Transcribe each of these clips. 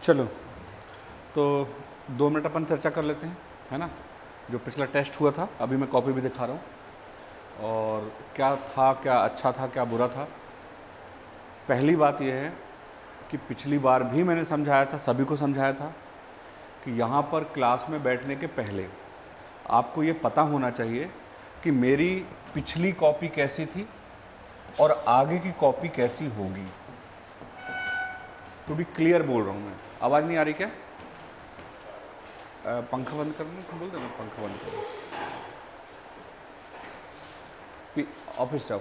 चलो, तो 2 मिनट अपन चर्चा कर लेते हैं, है ना। जो पिछला टेस्ट हुआ था, अभी मैं कॉपी भी दिखा रहा हूँ, और क्या था, क्या अच्छा था, क्या बुरा था। पहली बात यह है कि पिछली बार भी मैंने समझाया था, सभी को समझाया था कि यहाँ पर क्लास में बैठने के पहले आपको ये पता होना चाहिए कि मेरी पिछली कॉपी कैसी थी और आगे की कॉपी कैसी होगी। तो भी क्लियर बोल रहा हूँ मैं। आवाज़ नहीं आ रही क्या? पंखा बंद करना तो बोल देना, पंखा बंद करना। ऑफिस से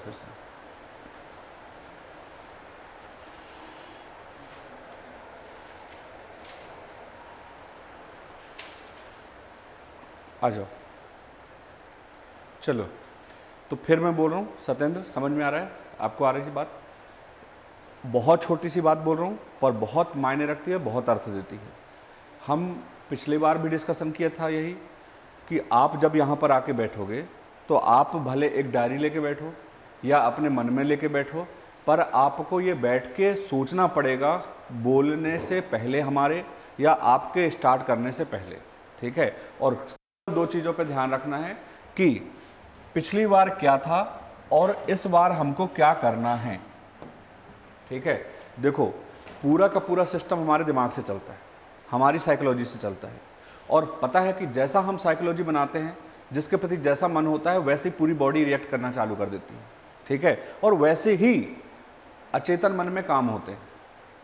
आ जाओ। चलो, तो फिर मैं बोल रहा हूँ, सत्येंद्र समझ में आ रहा है? आपको आ रही थी बात? बहुत छोटी सी बात बोल रहा हूँ, पर बहुत मायने रखती है, बहुत अर्थ देती है। हम पिछली बार भी डिस्कशन किया था यही कि आप जब यहाँ पर आके बैठोगे तो आप भले एक डायरी लेके बैठो या अपने मन में लेके बैठो, पर आपको ये बैठ के सोचना पड़ेगा बोलने से पहले हमारे, या आपके स्टार्ट करने से पहले, ठीक है। और 2 चीज़ों पे ध्यान रखना है कि पिछली बार क्या था और इस बार हमको क्या करना है, ठीक है। देखो, पूरा का पूरा सिस्टम हमारे दिमाग से चलता है, हमारी साइकोलॉजी से चलता है, और पता है कि जैसा हम साइकोलॉजी बनाते हैं, जिसके प्रति जैसा मन होता है वैसे ही पूरी बॉडी रिएक्ट करना चालू कर देती है, ठीक है। और वैसे ही अचेतन मन में काम होते हैं,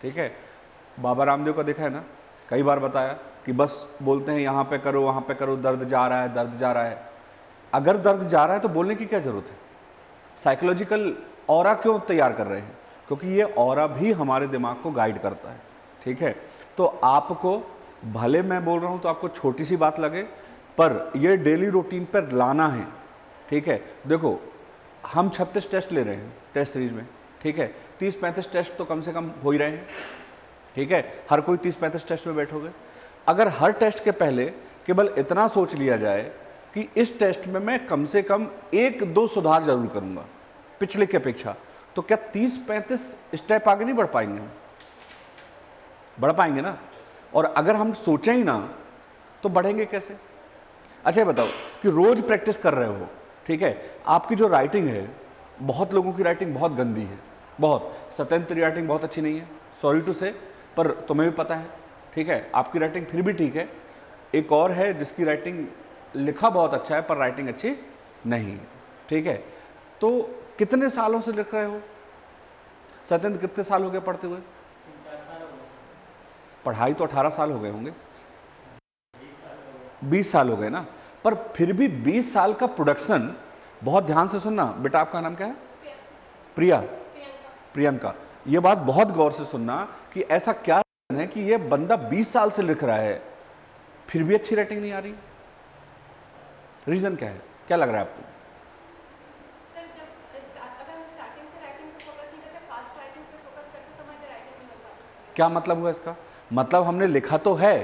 ठीक है। बाबा रामदेव का देखा है ना, कई बार बताया कि बस बोलते हैं यहाँ पे करो, वहाँ पे करो, दर्द जा रहा है, दर्द जा रहा है। अगर दर्द जा रहा है तो बोलने की क्या ज़रूरत है? साइकोलॉजिकल ऑरा क्यों तैयार कर रहे हैं? क्योंकि ये ऑरा भी हमारे दिमाग को गाइड करता है, ठीक है। तो आपको, भले मैं बोल रहा हूँ तो आपको छोटी सी बात लगे, पर ये डेली रूटीन पर लाना है, ठीक है। देखो, हम 36 टेस्ट ले रहे हैं टेस्ट सीरीज में, ठीक है। 30-35 टेस्ट तो कम से कम हो ही रहे हैं, ठीक है। हर कोई 30-35 टेस्ट में बैठोगे। अगर हर टेस्ट के पहले केवल इतना सोच लिया जाए कि इस टेस्ट में मैं कम से कम 1-2 सुधार जरूर करूँगा पिछले की अपेक्षा, तो क्या 30-35 स्टेप आगे नहीं बढ़ पाएंगे हम? बढ़ पाएंगे ना। और अगर हम सोचें ही ना तो बढ़ेंगे कैसे? अच्छा, बताओ कि रोज प्रैक्टिस कर रहे हो, ठीक है। आपकी जो राइटिंग है, बहुत लोगों की राइटिंग बहुत गंदी है, बहुत। सत्येंद्र तेरी राइटिंग बहुत अच्छी नहीं है, सॉरी टू से, पर तुम्हें भी पता है, ठीक है। आपकी राइटिंग फिर भी ठीक है। एक और है जिसकी राइटिंग, लिखा बहुत अच्छा है पर राइटिंग अच्छी नहीं है, ठीक है। तो कितने सालों से लिख रहे हो सत्येंद्र? कितने साल हो गए पढ़ते हुए? पढ़ाई तो 18 साल हो गए होंगे, 20 साल हो गए ना। पर फिर भी 20 साल का प्रोडक्शन, बहुत ध्यान से सुनना बेटा, आपका नाम क्या है? प्रिया, प्रियंका। ये बात बहुत गौर से सुनना कि ऐसा क्या है कि ये बंदा 20 साल से लिख रहा है, फिर भी अच्छी राइटिंग नहीं आ रही। रीजन क्या है? क्या लग रहा है आपको? सर, जब अगर हम स्टार्टिंग से राइटिंग पे फोकस नहीं करते, फास्ट राइटिंग पे फोकस करते, तो हमारी राइटिंग नहीं हो पाती। क्या मतलब हुआ इसका? मतलब हमने लिखा तो है,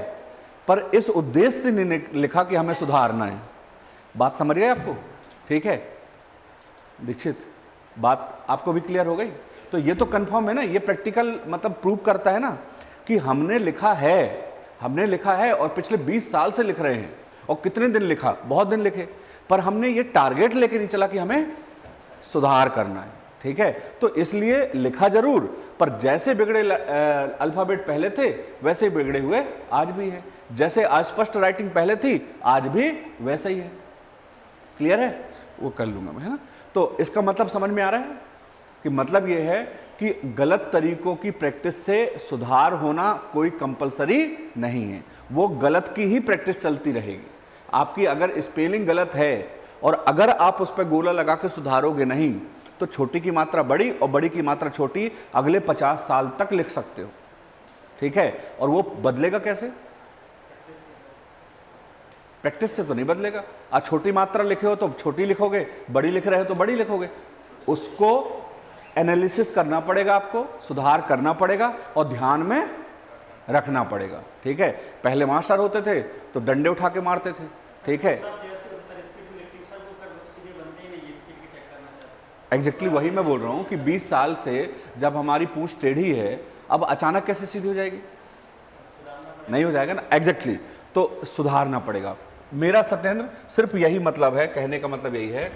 पर इस उद्देश्य से नहीं लिखा कि हमें सुधारना है। बात समझ गए आपको? ठीक है दीक्षित, बात आपको भी क्लियर हो गई? तो ये तो कंफर्म है ना, ये प्रैक्टिकल मतलब प्रूव करता है ना कि हमने लिखा है और पिछले 20 साल से लिख रहे हैं। और कितने दिन लिखा? बहुत दिन लिखे, पर हमने ये टारगेट लेके नहीं चला कि हमें सुधार करना है, ठीक है। तो इसलिए लिखा जरूर, पर जैसे बिगड़े अल्फाबेट पहले थे वैसे ही बिगड़े हुए आज भी है। जैसे अस्पष्ट राइटिंग पहले थी, आज भी वैसे ही है। क्लियर है? वो कर लूंगा मैं, है ना। तो इसका मतलब समझ में आ रहा है कि मतलब ये है कि गलत तरीकों की प्रैक्टिस से सुधार होना कोई कंपलसरी नहीं है, वो गलत की ही प्रैक्टिस चलती रहेगी। आपकी अगर स्पेलिंग गलत है और अगर आप उस पर गोला लगा के सुधारोगे नहीं, तो छोटी की मात्रा बड़ी और बड़ी की मात्रा छोटी अगले 50 साल तक लिख सकते हो, ठीक है। और वो बदलेगा कैसे? प्रैक्टिस से तो नहीं बदलेगा। आज छोटी मात्रा लिखे हो तो छोटी लिखोगे, बड़ी लिख रहे हो तो बड़ी लिखोगे। उसको एनालिसिस करना पड़ेगा, आपको सुधार करना पड़ेगा और ध्यान में रखना पड़ेगा, ठीक है। पहले मास्टर होते थे तो डंडे उठा के मारते थे, ठीक है। एग्जैक्टली वही मैं बोल रहा हूँ कि 20 साल से जब हमारी पूंछ टेढ़ी है, अब अचानक कैसे सीधी हो जाएगी? नहीं हो जाएगा ना, एग्जैक्टली तो सुधारना पड़ेगा। मेरा सत्येंद्र सिर्फ यही मतलब है, कहने का मतलब यही है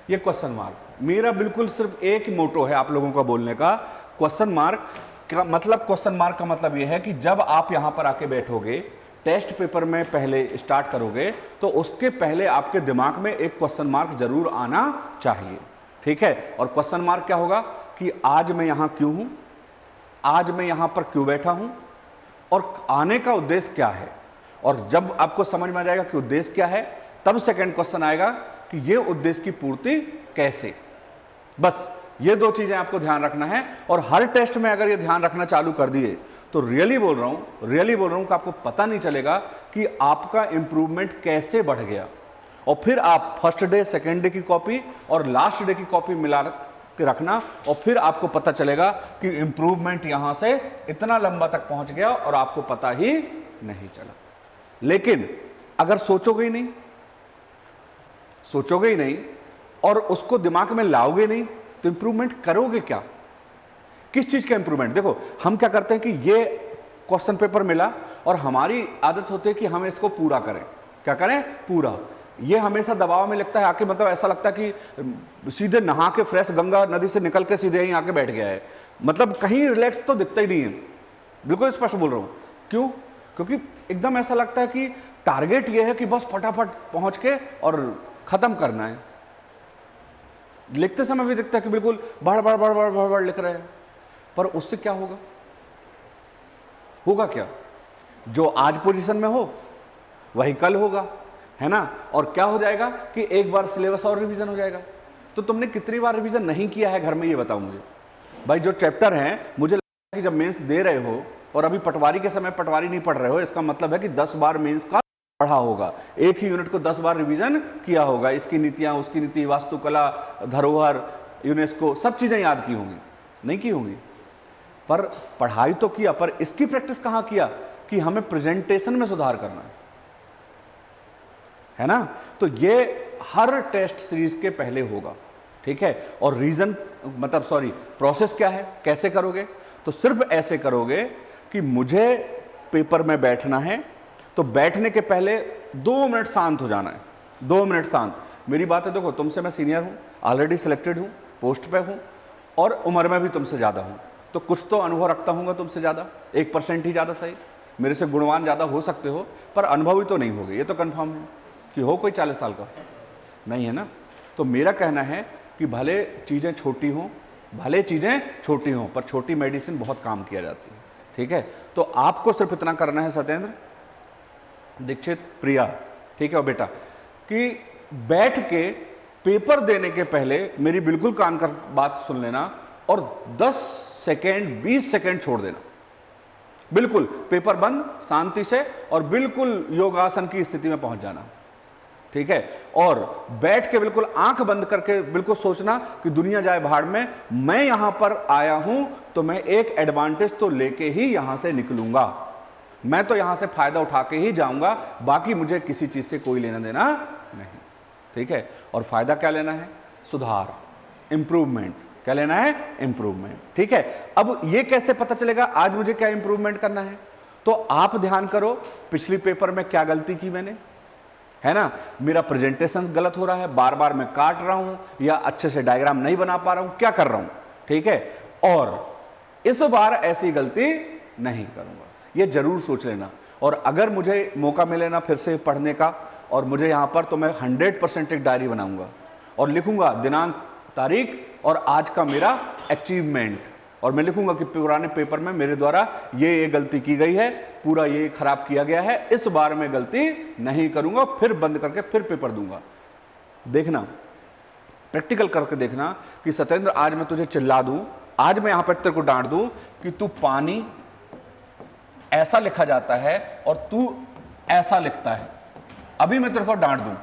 ये क्वेश्चन मार्क मेरा बिल्कुल सिर्फ एक ही मोटो है आप लोगों का बोलने का। क्वेश्चन मार्क का मतलब, क्वेश्चन मार्क का मतलब यह है कि जब आप यहां पर आके बैठोगे, टेस्ट पेपर में पहले स्टार्ट करोगे, तो उसके पहले आपके दिमाग में एक क्वेश्चन मार्क जरूर आना चाहिए, ठीक है। और क्वेश्चन मार्क क्या होगा कि आज मैं यहां क्यों हूं, आज मैं यहां पर क्यों बैठा हूं, और आने का उद्देश्य क्या है। और जब आपको समझ में आ जाएगा कि उद्देश्य क्या है, तब सेकंड क्वेश्चन आएगा कि ये उद्देश्य की पूर्ति कैसे। बस ये दो चीजें आपको ध्यान रखना है। और हर टेस्ट में अगर ये ध्यान रखना चालू कर दिए तो रियली बोल रहा हूं कि आपको पता नहीं चलेगा कि आपका इंप्रूवमेंट कैसे बढ़ गया। और फिर आप फर्स्ट डे, सेकेंड डे की कॉपी और लास्ट डे की कॉपी मिला के रखना, और फिर आपको पता चलेगा कि इंप्रूवमेंट यहां से इतना लंबा तक पहुंच गया और आपको पता ही नहीं चला। लेकिन अगर सोचोगे ही नहीं और उसको दिमाग में लाओगे नहीं, तो इंप्रूवमेंट करोगे क्या, किस चीज का इंप्रूवमेंट। देखो हम क्या करते हैं कि ये क्वेश्चन पेपर मिला और हमारी आदत होती है कि हम इसको पूरा करें। क्या करें? पूरा। ये हमेशा दबाव में लगता है आके, मतलब ऐसा लगता है कि सीधे नहा के फ्रेश गंगा नदी से निकल के सीधे यहीं आके बैठ गया है, मतलब कहीं रिलैक्स तो दिखता ही नहीं है। बिल्कुल स्पष्ट बोल रहा हूं। क्यों? क्योंकि एकदम ऐसा लगता है कि टारगेट ये है कि बस फटाफट पहुंच के और खत्म करना है। लिखते समय भी दिखता है कि बिल्कुल बढ़ बढ़ बढ़ बढ़ बढ़ बढ़ लिख रहे हैं, पर उससे क्या होगा? होगा क्या? जो आज पोजीशन में हो वही कल होगा, है ना। और क्या हो जाएगा कि एक बार सिलेबस और रिवीजन हो जाएगा। तो तुमने कितनी बार रिवीजन नहीं किया है घर में, ये बताओ मुझे भाई। जो चैप्टर हैं, मुझे लगता है कि जब मेंस दे रहे हो और अभी पटवारी के समय पटवारी नहीं पढ़ रहे हो, इसका मतलब है कि 10 बार मेंस का पढ़ा होगा, एक ही यूनिट को 10 बार रिवीजन किया होगा। इसकी नीतियां, उसकी नीति, वास्तुकला, धरोहर, यूनेस्को, सब चीजें याद की होंगी, नहीं की होंगी, पर पढ़ाई तो किया, पर इसकी प्रैक्टिस कहां किया कि हमें प्रेजेंटेशन में सुधार करना है ना। तो ये हर टेस्ट सीरीज के पहले होगा, ठीक है। और रीजन मतलब सॉरी प्रोसेस क्या है, कैसे करोगे? तो सिर्फ ऐसे करोगे कि मुझे पेपर में बैठना है, तो बैठने के पहले 2 मिनट शांत हो जाना है। 2 मिनट शांत। मेरी बात है, देखो तुमसे मैं सीनियर हूं, ऑलरेडी सिलेक्टेड हूं, पोस्ट पे हूं, और उम्र में भी तुमसे ज़्यादा हूं, तो कुछ तो अनुभव रखता हूँ तुमसे ज़्यादा, 1% ही ज़्यादा सही। मेरे से गुणवान ज़्यादा हो सकते हो, पर अनुभवी तो नहीं होगे, ये तो कन्फर्म है कि हो कोई 40 साल का नहीं, है ना। तो मेरा कहना है कि भले चीज़ें छोटी हों, पर छोटी मेडिसिन बहुत काम किया जाती है, ठीक है। तो आपको सिर्फ इतना करना है सत्येंद्र दीक्षित, प्रिया, ठीक है बेटा, कि बैठ के पेपर देने के पहले मेरी बिल्कुल कान कर बात सुन लेना और 10 सेकेंड 20 सेकेंड छोड़ देना, बिल्कुल पेपर बंद, शांति से, और बिल्कुल योगासन की स्थिति में पहुंच जाना, ठीक है। और बैठ के बिल्कुल आंख बंद करके बिल्कुल सोचना कि दुनिया जाए भाड़ में, मैं यहां पर आया हूं तो मैं एक एडवांटेज तो लेके ही यहां से निकलूंगा, मैं तो यहां से फायदा उठा के ही जाऊंगा, बाकी मुझे किसी चीज से कोई लेना देना नहीं, ठीक है। और फायदा क्या लेना है? सुधार, इंप्रूवमेंट। क्या लेना है? इंप्रूवमेंट, ठीक है। अब ये कैसे पता चलेगा आज मुझे क्या इंप्रूवमेंट करना है? तो आप ध्यान करो पिछली पेपर में क्या गलती की मैंने, है ना। मेरा प्रेजेंटेशन गलत हो रहा है, बार बार मैं काट रहा हूं या अच्छे से डायग्राम नहीं बना पा रहा हूं, क्या कर रहा हूं, ठीक है। और इस बार ऐसी गलती नहीं करूंगा, ये जरूर सोच लेना। और अगर मुझे मौका मिले ना फिर से पढ़ने का और मुझे यहाँ पर, तो मैं 100% एक डायरी बनाऊंगा और लिखूंगा दिनांक, तारीख और आज का मेरा अचीवमेंट, और मैं लिखूंगा कि पुराने पेपर में मेरे द्वारा ये गलती की गई है, पूरा ये खराब किया गया है, इस बार मैं गलती नहीं करूंगा, फिर बंद करके फिर पेपर दूंगा। देखना, प्रैक्टिकल करके देखना कि सत्येंद्र आज मैं तुझे चिल्ला दूं, आज मैं यहां पर तेरे को डांट दूं कि तू पानी ऐसा लिखा जाता है और तू ऐसा लिखता है, अभी मैं तेरे को डांट दूं,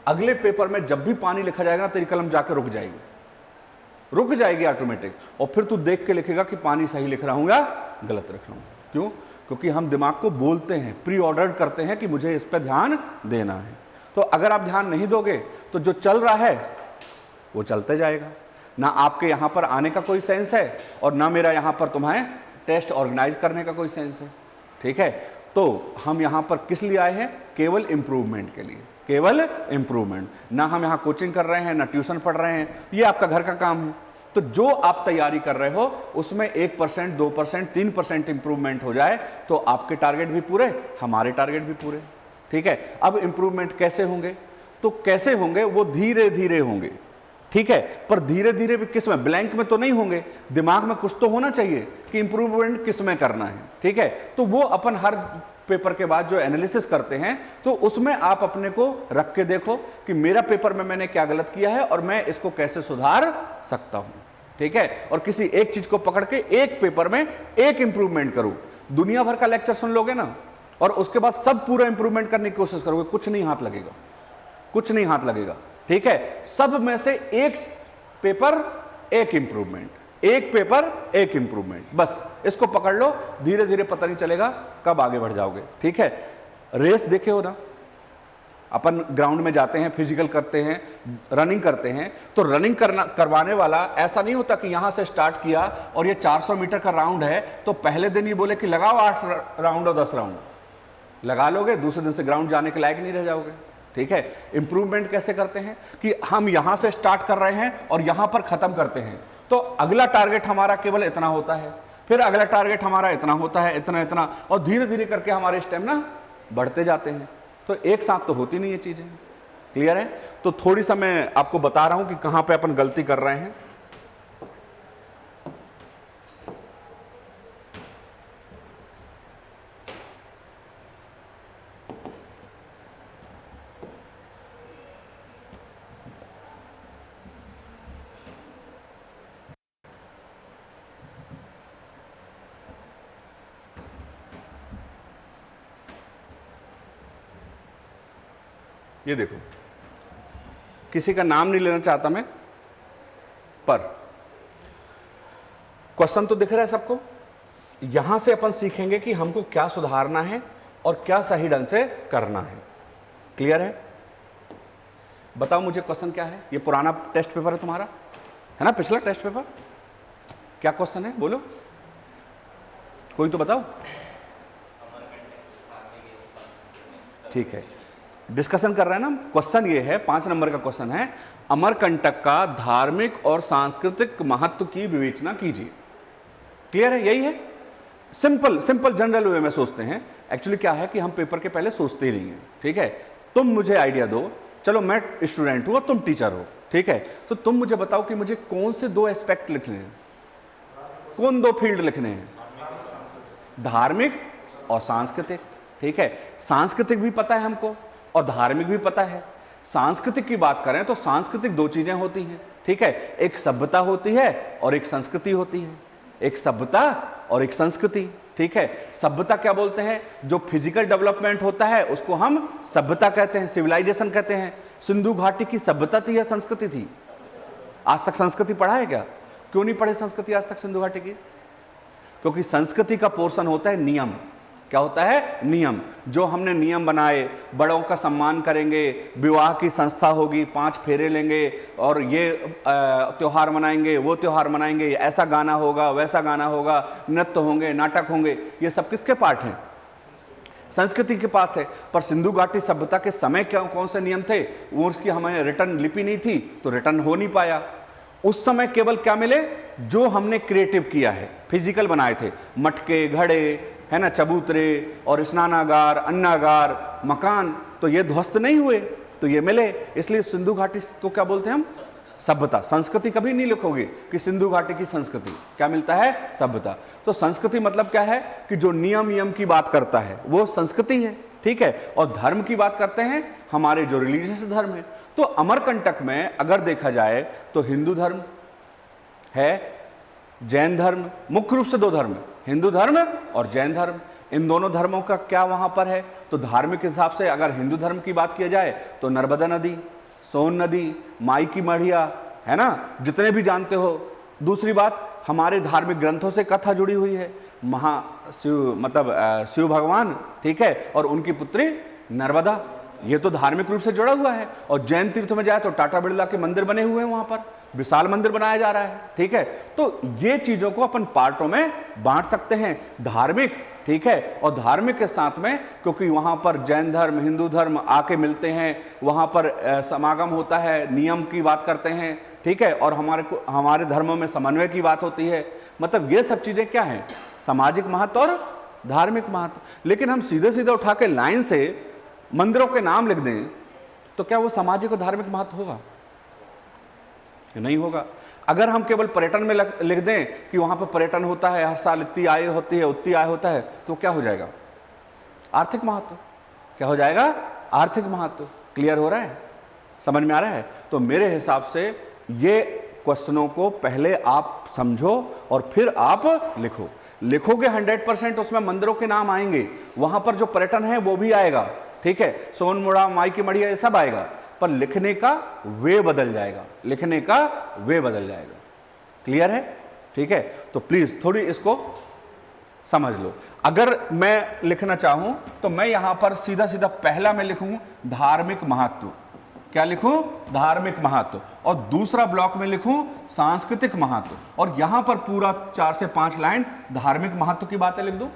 अगले पेपर में जब भी पानी लिखा जाएगा तेरी कलम जाकर रुक जाएगी ऑटोमेटिक, और फिर तू देख के लिखेगा कि पानी सही लिख रहा हूं या गलत लिख रहा हूं। क्यों? क्योंकि हम दिमाग को बोलते हैं, प्री ऑर्डर करते हैं कि मुझे इस पर ध्यान देना है। तो अगर आप ध्यान नहीं दोगे तो जो चल रहा है वो चलते जाएगा। ना आपके यहाँ पर आने का कोई सेंस है और ना मेरा यहाँ पर तुम्हें टेस्ट ऑर्गेनाइज करने का कोई सेंस है। ठीक है, तो हम यहाँ पर किस लिए आए हैं? केवल इम्प्रूवमेंट के लिए, केवल इम्प्रूवमेंट। ना हम यहाँ कोचिंग कर रहे हैं, ना ट्यूशन पढ़ रहे हैं, ये आपका घर का काम है। तो जो आप तैयारी कर रहे हो उसमें 1%, 2%, 3% इंप्रूवमेंट हो जाए तो आपके टारगेट भी पूरे, हमारे टारगेट भी पूरे। ठीक है, अब इंप्रूवमेंट कैसे होंगे? तो कैसे होंगे? वो धीरे धीरे होंगे। ठीक है, पर धीरे धीरे भी किस में? ब्लैंक में तो नहीं होंगे, दिमाग में कुछ तो होना चाहिए कि इंप्रूवमेंट किस में करना है। ठीक है, तो वो अपन हर पेपर के बाद जो एनालिसिस करते हैं तो उसमें आप अपने को रख के देखो कि मेरा पेपर में मैंने क्या गलत किया है और मैं इसको कैसे सुधार सकता हूं। ठीक है, और किसी एक चीज को पकड़ के एक पेपर में एक इंप्रूवमेंट करूं। दुनिया भर का लेक्चर सुन लोगे ना और उसके बाद सब पूरा इंप्रूवमेंट करने की कोशिश करोगे, कुछ नहीं हाथ लगेगा, कुछ नहीं हाथ लगेगा। ठीक है, सब में से एक पेपर एक इंप्रूवमेंट, एक पेपर एक इंप्रूवमेंट, बस इसको पकड़ लो। धीरे धीरे पता नहीं चलेगा कब आगे बढ़ जाओगे। ठीक है, रेस देखे हो ना, अपन ग्राउंड में जाते हैं, फिजिकल करते हैं, रनिंग करते हैं, तो रनिंग करवाने वाला ऐसा नहीं होता कि यहां से स्टार्ट किया और ये 400 मीटर का राउंड है तो पहले दिन ही बोले कि लगाओ 8 राउंड और 10 राउंड लगा लोगे, दूसरे दिन से ग्राउंड जाने के लायक नहीं रह जाओगे। ठीक है, इंप्रूवमेंट कैसे करते हैं कि हम यहां से स्टार्ट कर रहे हैं और यहां पर खत्म करते हैं, तो अगला टारगेट हमारा केवल इतना होता है, फिर अगला टारगेट हमारा इतना होता है, इतना इतना, और धीरे धीरे करके हमारे स्टेमिना बढ़ते जाते हैं। तो एक साथ तो होती नहीं ये चीजें। क्लियर है? तो थोड़ी सा मैं आपको बता रहा हूं कि कहां पे अपन गलती कर रहे हैं। ये देखो, किसी का नाम नहीं लेना चाहता मैं, पर क्वेश्चन तो दिख रहा है सबको। यहां से अपन सीखेंगे कि हमको क्या सुधारना है और क्या सही ढंग से करना है। क्लियर है? बताओ मुझे क्वेश्चन क्या है। ये पुराना टेस्ट पेपर है तुम्हारा, है ना, पिछला टेस्ट पेपर। क्या क्वेश्चन है बोलो, कोई तो बताओ। ठीक है, डिस्कशन कर रहे हैं ना। क्वेश्चन ये है, 5 नंबर का क्वेश्चन है, अमरकंटक का धार्मिक और सांस्कृतिक महत्व की विवेचना कीजिए। क्लियर है? यही है, सिंपल सिंपल जनरल वे में सोचते हैं। एक्चुअली क्या है कि हम पेपर के पहले सोचते ही नहीं है। ठीक है, तुम मुझे आइडिया दो, चलो मैं स्टूडेंट हूं और तुम टीचर हो। ठीक है, तो तुम मुझे बताओ कि मुझे कौन से 2 एस्पेक्ट लिखने हैं, कौन 2 फील्ड लिखने हैं? धार्मिक और सांस्कृतिक। ठीक है, सांस्कृतिक भी पता है हमको और धार्मिक भी पता है। सांस्कृतिक की बात करें तो सांस्कृतिक 2 चीजें होती हैं। ठीक है, एक सभ्यता होती है और एक संस्कृति होती है। एक सभ्यता और एक संस्कृति। ठीक है, सभ्यता क्या बोलते हैं? जो फिजिकल डेवलपमेंट होता है उसको हम सभ्यता कहते हैं, सिविलाइजेशन कहते हैं। सिंधु घाटी की सभ्यता थी या संस्कृति थी? आज तक संस्कृति पढ़ा है क्या? क्यों नहीं पढ़े संस्कृति आज तक सिंधु घाटी की? क्योंकि संस्कृति का पोर्शन होता है नियम। क्या होता है? नियम। जो हमने नियम बनाए, बड़ों का सम्मान करेंगे, विवाह की संस्था होगी, 5 फेरे लेंगे और ये त्योहार मनाएंगे, वो त्योहार मनाएंगे, ऐसा गाना होगा, वैसा गाना होगा, नृत्य होंगे, नाटक होंगे, ये सब किसके पार्ट हैं? संस्कृति के पार्ट है। पर सिंधु घाटी सभ्यता के समय क्या कौन से नियम थे? वो उसकी हमें रिटर्न लिपि नहीं थी तो रिटर्न हो नहीं पाया। उस समय केवल क्या मिले? जो हमने क्रिएटिव किया है, फिजिकल बनाए थे, मटके, घड़े, है ना, चबूतरे और स्नानागार, अन्नागार, मकान, तो ये ध्वस्त नहीं हुए, तो ये मिले। इसलिए सिंधु घाटी को क्या बोलते हैं हम? सभ्यता। संस्कृति कभी नहीं लिखोगे कि सिंधु घाटी की संस्कृति। क्या मिलता है? सभ्यता। तो संस्कृति मतलब क्या है कि जो नियम की बात करता है वो संस्कृति है। ठीक है, और धर्म की बात करते हैं हमारे जो रिलीजियस धर्म है। तो अमरकंटक में अगर देखा जाए तो हिंदू धर्म है, जैन धर्म, मुख्य रूप से 2 धर्म, हिंदू धर्म और जैन धर्म। इन दोनों धर्मों का क्या वहां पर है? तो धार्मिक हिसाब से अगर हिंदू धर्म की बात किया जाए तो नर्मदा नदी, सोन नदी, माई की मढ़िया, है ना, जितने भी जानते हो। दूसरी बात, हमारे धार्मिक ग्रंथों से कथा जुड़ी हुई है, शिव भगवान, ठीक है, और उनकी पुत्री नर्मदा। ये तो धार्मिक रूप से जुड़ा हुआ है। और जैन तीर्थ में जाए तो टाटा बिरला के मंदिर बने हुए हैं, वहां पर विशाल मंदिर बनाया जा रहा है। ठीक है, तो ये चीजों को अपन पार्टों में बांट सकते हैं, धार्मिक, ठीक है, और धार्मिक के साथ में, क्योंकि वहां पर जैन धर्म हिंदू धर्म आके मिलते हैं, वहां पर समागम होता है, नियम की बात करते हैं, ठीक है, और हमारे धर्मों में समन्वय की बात होती है। मतलब ये सब चीजें क्या हैं, सामाजिक महत्व और धार्मिक महत्व। लेकिन हम सीधे सीधे उठा के लाइन से मंदिरों के नाम लिख दें तो क्या वो सामाजिक और धार्मिक महत्व होगा? नहीं होगा। अगर हम केवल पर्यटन में लिख दें कि वहां पर पर्यटन होता है, हर साल इतनी आय होती है, उतनी आय होता है, तो क्या हो जाएगा? आर्थिक महत्व। क्या हो जाएगा? आर्थिक महत्व। क्लियर हो रहा है? समझ में आ रहा है? तो मेरे हिसाब से ये क्वेश्चनों को पहले आप समझो और फिर आप लिखो। लिखोगे 100% उसमें मंदिरों के नाम आएंगे, वहां पर जो पर्यटन है वो भी आएगा, ठीक है, सोनमुड़ा, माई की मढ़िया, ये सब आएगा, पर लिखने का वे बदल जाएगा, लिखने का वे बदल जाएगा। क्लियर है? ठीक है, तो प्लीज थोड़ी इसको समझ लो। अगर मैं लिखना चाहूं तो मैं यहां पर सीधा सीधा पहला मैं लिखूं धार्मिक महत्व। क्या लिखूं? धार्मिक महत्व। और दूसरा ब्लॉक में लिखूं सांस्कृतिक महत्व, और यहां पर पूरा 4 से 5 लाइन धार्मिक महत्व की बातें लिख दूं।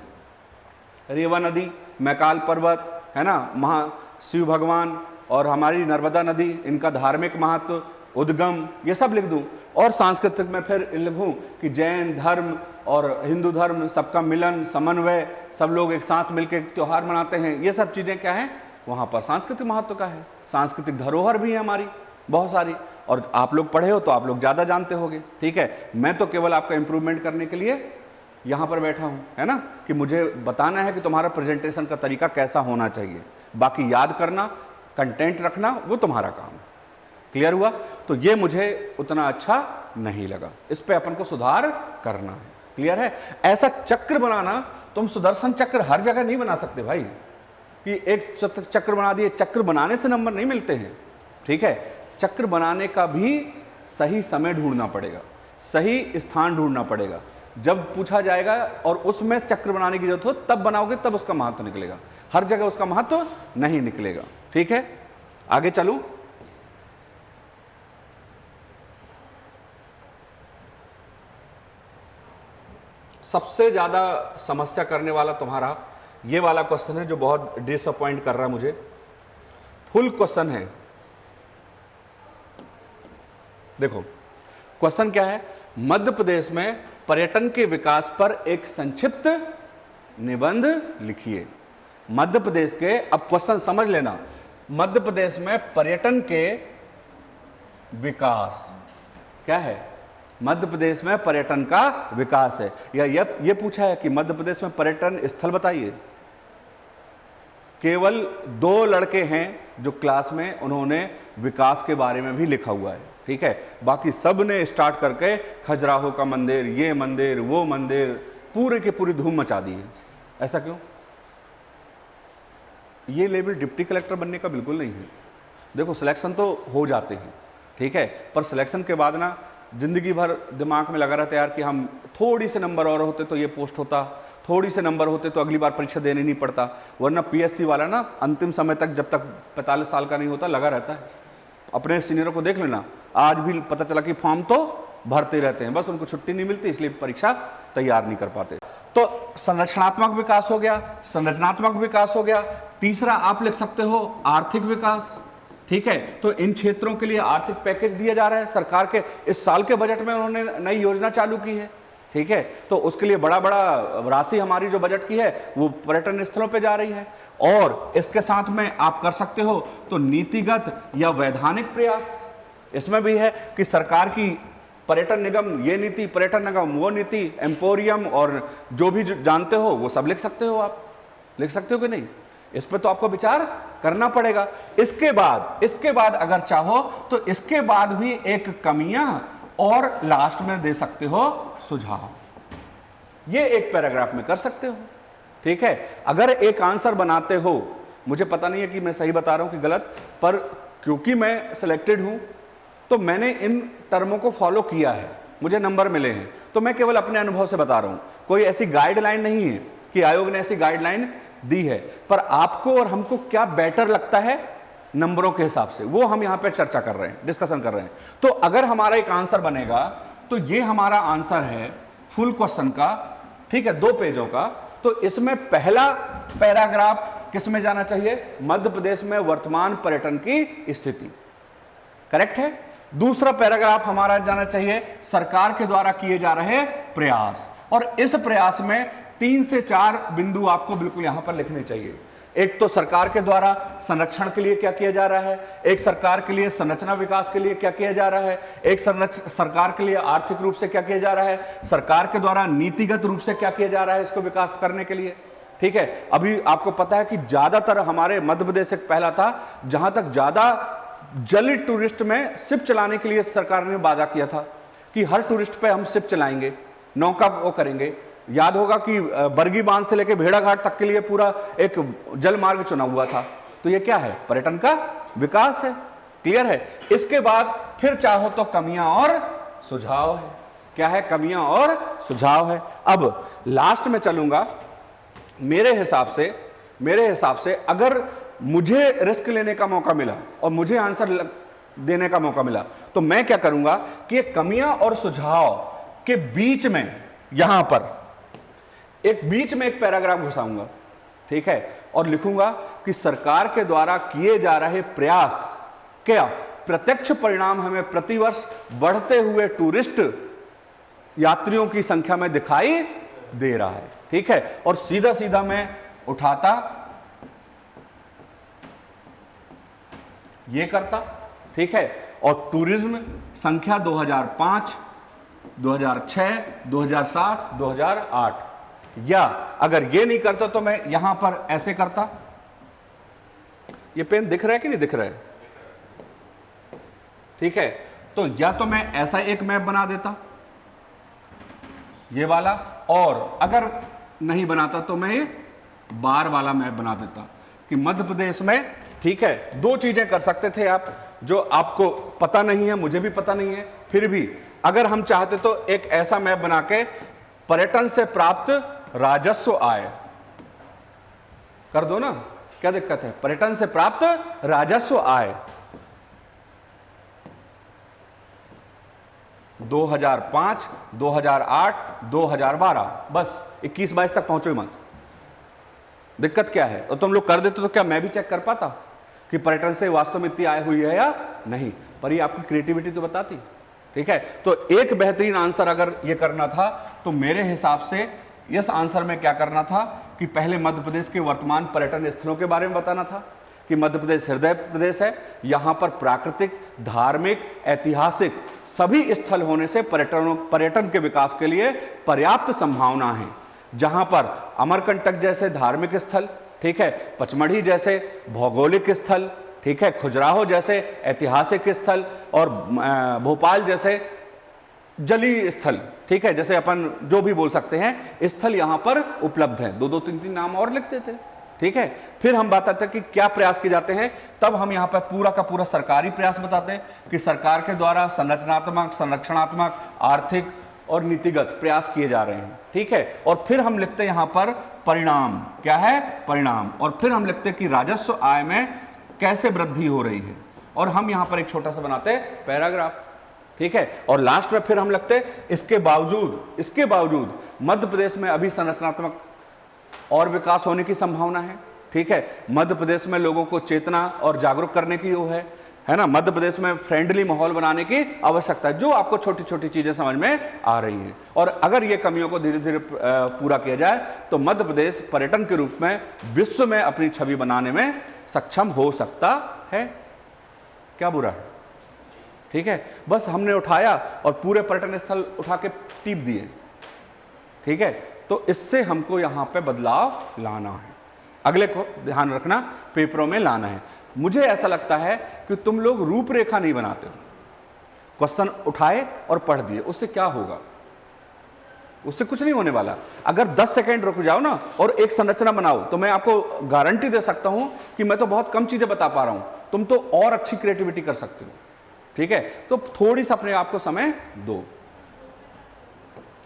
रेवा नदी, मैकाल पर्वत, है ना, शिव भगवान और हमारी नर्मदा नदी, इनका धार्मिक महत्व, उद्गम, ये सब लिख दूं। और सांस्कृतिक में फिर लिखूं कि जैन धर्म और हिंदू धर्म सबका मिलन, समन्वय, सब लोग एक साथ मिलकर त्योहार मनाते हैं, ये सब चीजें क्या हैं, वहां पर सांस्कृतिक महत्व का है। सांस्कृतिक धरोहर भी है हमारी बहुत सारी, और आप लोग पढ़े हो तो आप लोग ज्यादा जानते होंगे। ठीक है, मैं तो केवल आपका इंप्रूवमेंट करने के लिए यहां पर बैठा हूं, है ना, कि मुझे बताना है कि तुम्हारा प्रेजेंटेशन का तरीका कैसा होना चाहिए। बाकी याद करना, कंटेंट रखना, वो तुम्हारा काम है। क्लियर हुआ? तो ये मुझे उतना अच्छा नहीं लगा, इस पे अपन को सुधार करना है। क्लियर है? ऐसा चक्र बनाना, तुम सुदर्शन चक्र हर जगह नहीं बना सकते भाई, कि एक चक्र बना दिए। चक्र बनाने से नंबर नहीं मिलते हैं, ठीक है, चक्र बनाने का भी सही समय ढूंढना पड़ेगा, सही स्थान ढूंढना पड़ेगा। जब पूछा जाएगा और उसमें चक्र बनाने की जरूरत हो तब बनाओगे, तब उसका महत्व निकलेगा, हर जगह उसका महत्व नहीं निकलेगा। ठीक है, आगे चलूं। सबसे ज्यादा समस्या करने वाला तुम्हारा ये वाला क्वेश्चन है, जो बहुत डिसअपॉइंट कर रहा है मुझे। फुल क्वेश्चन है, देखो क्वेश्चन क्या है, मध्य प्रदेश में पर्यटन के विकास पर एक संक्षिप्त निबंध लिखिए। मध्य प्रदेश के, अब क्वेश्चन समझ लेना, मध्य प्रदेश में पर्यटन के विकास क्या है? मध्य प्रदेश में पर्यटन का विकास है, या ये पूछा है कि मध्य प्रदेश में पर्यटन स्थल बताइए। केवल 2 लड़के हैं जो क्लास में उन्होंने विकास के बारे में भी लिखा हुआ है, ठीक है, बाकी सब ने स्टार्ट करके खजुराहो का मंदिर, ये मंदिर, वो मंदिर, पूरे की पूरी धूम मचा दी है। ऐसा क्यों? ये लेवल डिप्टी कलेक्टर बनने का बिल्कुल नहीं है। देखो सिलेक्शन तो हो जाते हैं, ठीक है, पर सिलेक्शन के बाद ना जिंदगी भर दिमाग में लगा रहता है यार कि हम थोड़ी से नंबर और होते तो ये पोस्ट होता, थोड़ी से नंबर होते तो अगली बार परीक्षा देने नहीं पड़ता। वरना पीएससी वाला ना अंतिम समय तक, जब तक 45 साल का नहीं होता, लगा रहता है। अपने सीनियरों को देख लेना, आज भी पता चला कि फॉर्म तो भरते रहते हैं, बस उनको छुट्टी नहीं मिलती, इसलिए परीक्षा तैयार नहीं कर पाते। तो संरचनात्मक विकास हो गया, संरचनात्मक विकास हो गया। तीसरा आप लिख सकते हो आर्थिक विकास, ठीक है, तो इन क्षेत्रों के लिए आर्थिक पैकेज दिया जा रहा है सरकार के। इस साल के बजट में उन्होंने नई योजना चालू की है, ठीक है, तो उसके लिए बड़ा बड़ा राशि हमारी जो बजट की है वो पर्यटन स्थलों पे जा रही है। और इसके साथ में आप कर सकते हो तो नीतिगत या वैधानिक प्रयास इसमें भी है कि सरकार की पर्यटन निगम ये नीति, पर्यटन निगम वो नीति, एम्पोरियम, और जो भी जानते हो वो सब लिख सकते हो। आप लिख सकते हो कि नहीं? इस पर तो आपको विचार करना पड़ेगा। इसके बाद अगर चाहो तो इसके बाद भी एक कमियां और लास्ट में दे सकते हो सुझाव, ये एक पैराग्राफ में कर सकते हो, ठीक है। अगर एक आंसर बनाते हो, मुझे पता नहीं है कि मैं सही बता रहा हूं कि गलत, पर क्योंकि मैं सिलेक्टेड हूं तो मैंने इन टर्मों को फॉलो किया है, मुझे नंबर मिले हैं, तो मैं केवल अपने अनुभव से बता रहा हूं। कोई ऐसी गाइडलाइन नहीं है कि आयोग ने ऐसी गाइडलाइन दी है, पर आपको और हमको क्या बेटर लगता है नंबरों के हिसाब से, वो हम यहां पे चर्चा कर रहे हैं, डिस्कशन कर रहे हैं। तो अगर हमारा एक आंसर बनेगा तो ये हमारा आंसर है फुल क्वेश्चन का, ठीक है, 2 पेजों का। तो इसमें पहला पैराग्राफ किस में जाना चाहिए? मध्य प्रदेश में वर्तमान पर्यटन की स्थिति, करेक्ट है। दूसरा पैराग्राफ हमारा जाना चाहिए सरकार के द्वारा किए जा रहे प्रयास, और इस प्रयास में 3 से 4 बिंदु आपको बिल्कुल यहां पर लिखने चाहिए। एक तो सरकार के द्वारा संरक्षण के लिए क्या किया जा रहा है, एक सरकार के लिए संरचना विकास के लिए क्या किया जा रहा है, एक सरकार के लिए आर्थिक रूप से क्या किया जा रहा है, सरकार के द्वारा नीतिगत रूप से क्या किया जा रहा है इसको विकास करने के लिए, ठीक है। अभी आपको पता है कि ज्यादातर हमारे मध्य प्रदेश एक पहला था जहां तक ज्यादा जलीय टूरिस्ट में शिप चलाने के लिए सरकार ने वादा किया था कि हर टूरिस्ट पे हम शिप चलाएंगे, नौका वो करेंगे। याद होगा कि बरगी बांध से लेकर भेड़ाघाट तक के लिए पूरा एक जल मार्ग चुना हुआ था। तो ये क्या है? पर्यटन का विकास है, क्लियर है। इसके बाद फिर चाहो तो कमियां और सुझाव है। क्या है? कमियां और सुझाव है। अब लास्ट में चलूंगा। मेरे हिसाब से अगर मुझे रिस्क लेने का मौका मिला और मुझे आंसर देने का मौका मिला तो मैं क्या करूंगा कि ये कमियां और सुझाव के बीच में यहां पर बीच में एक पैराग्राफ घुसाऊंगा, ठीक है, और लिखूंगा कि सरकार के द्वारा किए जा रहे प्रयास क्या प्रत्यक्ष परिणाम हमें प्रतिवर्ष बढ़ते हुए टूरिस्ट यात्रियों की संख्या में दिखाई दे रहा है, ठीक है। और सीधा सीधा मैं उठाता, ये करता, ठीक है, और टूरिज्म संख्या 2005, 2006, 2007, 2008, या अगर ये नहीं करता तो मैं यहां पर ऐसे करता। ये पेन दिख रहा है कि नहीं दिख रहा है? ठीक है, तो या तो मैं ऐसा एक मैप बना देता, ये वाला, और अगर नहीं बनाता तो मैं ये बार वाला मैप बना देता कि मध्य प्रदेश में, ठीक है। 2 चीजें कर सकते थे आप, जो आपको पता नहीं है, मुझे भी पता नहीं है, फिर भी अगर हम चाहते तो एक ऐसा मैप बना के पर्यटन से प्राप्त राजस्व आय कर दो ना, क्या दिक्कत है? पर्यटन से प्राप्त राजस्व आय 2005, 2008, 2012, बस 21-22 तक पहुंचो मत। दिक्कत क्या है? और तुम लोग कर देते तो क्या मैं भी चेक कर पाता कि पर्यटन से वास्तव में इतनी आय हुई है या नहीं? पर ये आपकी क्रिएटिविटी तो बताती, ठीक है। तो एक बेहतरीन आंसर अगर ये करना था तो मेरे हिसाब से इस आंसर में क्या करना था कि पहले मध्य प्रदेश के वर्तमान पर्यटन स्थलों के बारे में बताना था कि मध्य प्रदेश हृदय प्रदेश है, यहां पर प्राकृतिक, धार्मिक, ऐतिहासिक सभी स्थल होने से पर्यटन के विकास के लिए पर्याप्त संभावना है। जहां पर अमरकंटक जैसे धार्मिक स्थल, ठीक है, पचमढ़ी जैसे भौगोलिक स्थल, ठीक है, खजुराहो जैसे ऐतिहासिक स्थल, और भोपाल जैसे जलीय स्थल, ठीक है, जैसे अपन जो भी बोल सकते हैं स्थल यहां पर उपलब्ध है। 2-2, 3-3 नाम और लिखते थे, ठीक है। फिर हम बताते कि क्या प्रयास किए जाते हैं, तब हम यहां पर पूरा का पूरा सरकारी प्रयास बताते हैं कि सरकार के द्वारा संरचनात्मक, संरक्षणात्मक, आर्थिक और नीतिगत प्रयास किए जा रहे हैं, ठीक है। और फिर हम लिखते हैं यहां पर परिणाम, क्या है? परिणाम। और फिर हम लिखते हैं कि राजस्व आय में कैसे वृद्धि हो रही है, और हम यहां पर एक छोटा सा बनाते हैं पैराग्राफ, ठीक है। और लास्ट में फिर हम लिखते हैं इसके बावजूद मध्य प्रदेश में अभी संरचनात्मक और विकास होने की संभावना है, ठीक है। मध्य प्रदेश में लोगों को चेतना और जागरूक करने की वो है ना, मध्य प्रदेश में फ्रेंडली माहौल बनाने की आवश्यकता है, जो आपको छोटी छोटी चीजें समझ में आ रही हैं। और अगर ये कमियों को धीरे धीरे पूरा किया जाए तो मध्य प्रदेश पर्यटन के रूप में विश्व में अपनी छवि बनाने में सक्षम हो सकता है। क्या बुरा है? ठीक है, बस हमने उठाया और पूरे पर्यटन स्थल उठा के टीप दिए, ठीक है। तो इससे हमको यहाँ पे बदलाव लाना है, अगले को ध्यान रखना, पेपरों में लाना है। मुझे ऐसा लगता है कि तुम लोग रूपरेखा नहीं बनाते हो, क्वेश्चन उठाए और पढ़ दिए, उससे क्या होगा? उससे कुछ नहीं होने वाला। अगर 10 सेकंड रुक जाओ ना और एक संरचना बनाओ तो मैं आपको गारंटी दे सकता हूं कि मैं तो बहुत कम चीजें बता पा रहा हूं, तुम तो और अच्छी क्रिएटिविटी कर सकते हो, ठीक है। तो थोड़ी सा अपने आप को समय दो।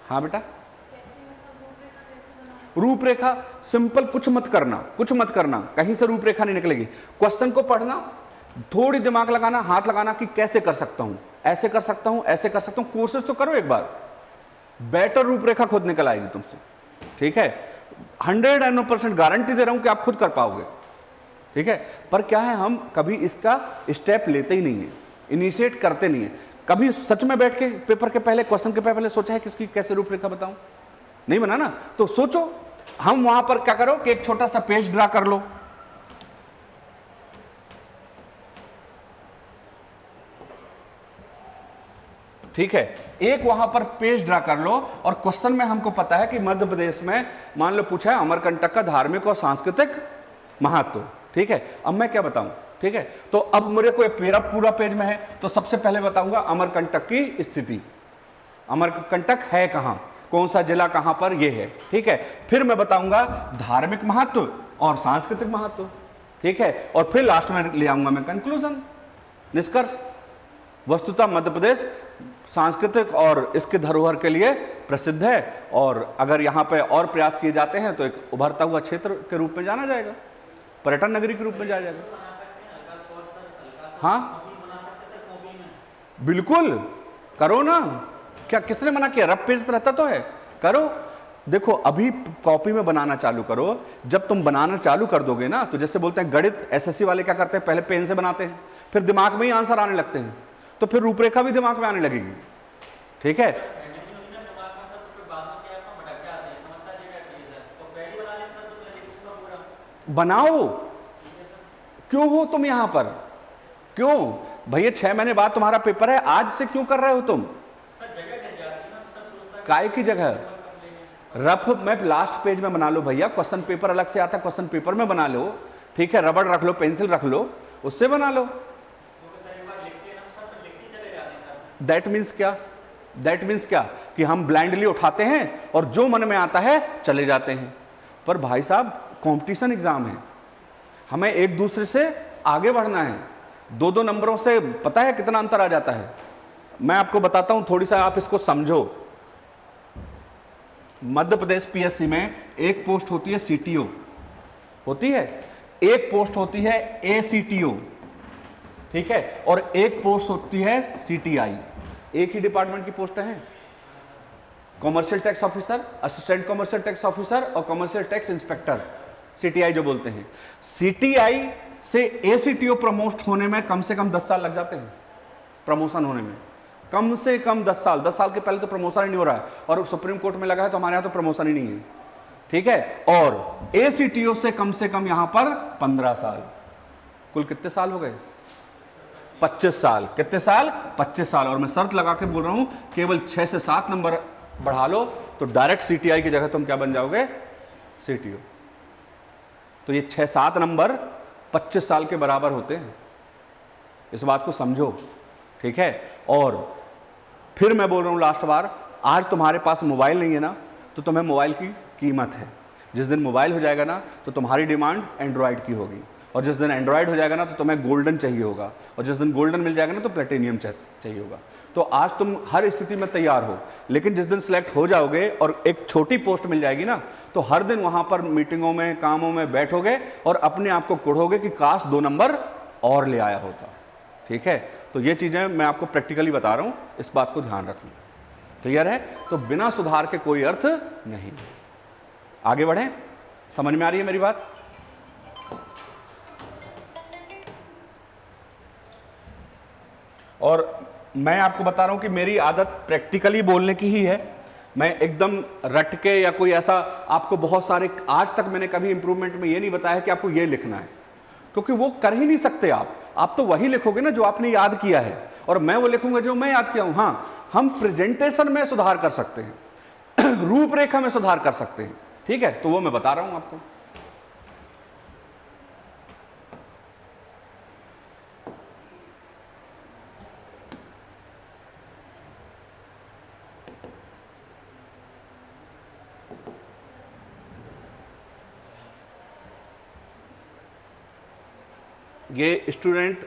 हाँ बेटा, रूपरेखा सिंपल, कुछ मत करना, कुछ मत करना, कहीं से रूपरेखा नहीं निकलेगी। क्वेश्चन को पढ़ना, थोड़ी दिमाग लगाना, हाथ लगाना कि कैसे कर सकता हूं, ऐसे कर सकता हूं, ऐसे कर सकता हूं। कोशिश तो करो एक बार, बेटर रूपरेखा खुद निकल आएगी तुमसे। ठीक है, 100% गारंटी दे रहा हूं कि आप खुद कर पाओगे। ठीक है, पर क्या है, हम कभी इसका स्टेप लेते ही नहीं है, इनिशिएट करते नहीं है। कभी सच में बैठ के पेपर के पहले, क्वेश्चन के पहले सोचा है कि इसकी कैसे रूपरेखा बताऊं? नहीं बना ना, तो सोचो। हम वहां पर क्या करो कि एक छोटा सा पेज ड्रा कर लो। ठीक है, एक वहां पर पेज ड्रा कर लो, और क्वेश्चन में हमको पता है कि मध्य प्रदेश में मान लो पूछा है अमरकंटक का धार्मिक और सांस्कृतिक महत्व। ठीक है, अब मैं क्या बताऊं? ठीक है, तो अब मेरे को मेरा पूरा पेज में है, तो सबसे पहले बताऊंगा अमरकंटक की स्थिति। अमरकंटक है कहां, कौन सा जिला कहां पर ये है। ठीक है, फिर मैं बताऊंगा धार्मिक महत्व और सांस्कृतिक महत्व। ठीक है, और फिर लास्ट में ले आऊंगा मैं कंक्लूजन, निष्कर्ष। वस्तुतः मध्य प्रदेश सांस्कृतिक और इसके धरोहर के लिए प्रसिद्ध है, और अगर यहाँ पे और प्रयास किए जाते हैं तो एक उभरता हुआ क्षेत्र के रूप में जाना जाएगा, पर्यटन नगरी के रूप में जाया जाएगा। हाँ बिल्कुल, करो ना, क्या किसने मना किया? रफ पेज रहता तो है, करो। देखो अभी कॉपी में बनाना चालू करो, जब तुम बनाना चालू कर दोगे ना, तो जैसे बोलते हैं गणित, एसएससी वाले क्या करते हैं, पहले पेन से बनाते हैं, फिर दिमाग में ही आंसर आने लगते हैं, तो फिर रूपरेखा भी दिमाग में आने लगेगी। ठीक है, बनाओ। क्यों हो तुम यहां पर? क्यों भैया, 6 महीने बाद तुम्हारा पेपर है, आज से क्यों कर रहे हो तुम? काय की जगह रफ में लास्ट पेज में बना लो भैया, क्वेश्चन पेपर अलग से आता है, क्वेश्चन पेपर में बना लो। ठीक है, रबड़ रख लो, पेंसिल रख लो, उससे बना लो। दैट मीन्स क्या? दैट मीन्स क्या कि हम ब्लाइंडली उठाते हैं और जो मन में आता है चले जाते हैं। पर भाई साहब, कंपटीशन एग्जाम है, हमें एक दूसरे से आगे बढ़ना है। 2-2 नंबरों से पता है कितना अंतर आ जाता है। मैं आपको बताता हूं, थोड़ी सा आप इसको समझो। मध्य प्रदेश पीएससी में एक पोस्ट होती है सीटीओ, होती है, एक पोस्ट होती है एसीटीओ। ठीक है, और एक पोस्ट होती है सीटीआई। एक ही डिपार्टमेंट की पोस्ट है, commercial tax officer, assistant commercial tax officer और कॉमर्शियल टैक्स इंस्पेक्टर, सीटीआई जो बोलते हैं। सीटीआई से एसीटीओ प्रमोट होने में कम से कम 10 साल लग जाते हैं, प्रमोशन होने में कम से कम 10 साल। 10 साल के पहले तो प्रमोशन ही नहीं हो रहा है, और सुप्रीम कोर्ट में लगा है, तो हमारे यहां तो प्रमोशन ही नहीं है। ठीक है, और एसीटीओ से कम यहां पर 15 साल। कुल कितने साल हो गए? 25 साल। कितने साल? 25 साल। और मैं शर्त लगा के बोल रहा हूं, केवल 6 से 7 नंबर बढ़ा लो तो डायरेक्ट सीटीआई की जगह तुम क्या बन जाओगे? सीटीओ। तो ये 6-7 नंबर 25 साल के बराबर होते हैं, इस बात को समझो। ठीक है, और फिर मैं बोल रहा हूं लास्ट बार, आज तुम्हारे पास मोबाइल नहीं है ना, तो तुम्हें मोबाइल की कीमत है। जिस दिन मोबाइल हो जाएगा ना, तो तुम्हारी डिमांड एंड्रॉयड की होगी, और जिस दिन एंड्रॉयड हो जाएगा ना, तो तुम्हें गोल्डन चाहिए होगा, और जिस दिन गोल्डन मिल जाएगा ना, तो प्लेटिनियम चाहिए होगा। तो आज तुम हर स्थिति में तैयार हो, लेकिन जिस दिन सिलेक्ट हो जाओगे और एक छोटी पोस्ट मिल जाएगी ना, तो हर दिन वहां पर मीटिंगों में, कामों में बैठोगे और अपने आप को कुढ़ोगे कि काश 2 नंबर और ले आया होता। ठीक है, तो ये चीजें मैं आपको प्रैक्टिकली बता रहा हूं, इस बात को ध्यान रखना। क्लियर है? तो बिना सुधार के कोई अर्थ नहीं। आगे बढ़ें, समझ में आ रही है मेरी बात? और मैं आपको बता रहा हूं कि मेरी आदत प्रैक्टिकली बोलने की ही है। मैं एकदम रट के या कोई ऐसा आपको बहुत सारे, आज तक मैंने कभी इंप्रूवमेंट में ये नहीं बताया कि आपको ये लिखना है, क्योंकि वो कर ही नहीं सकते आप तो वही लिखोगे ना जो आपने याद किया है, और मैं वो लिखूंगा जो मैं याद किया हूं। हाँ, हम प्रेजेंटेशन में सुधार कर सकते हैं, रूपरेखा में सुधार कर सकते हैं। ठीक है, तो वो मैं बता रहा हूं आपको। ये स्टूडेंट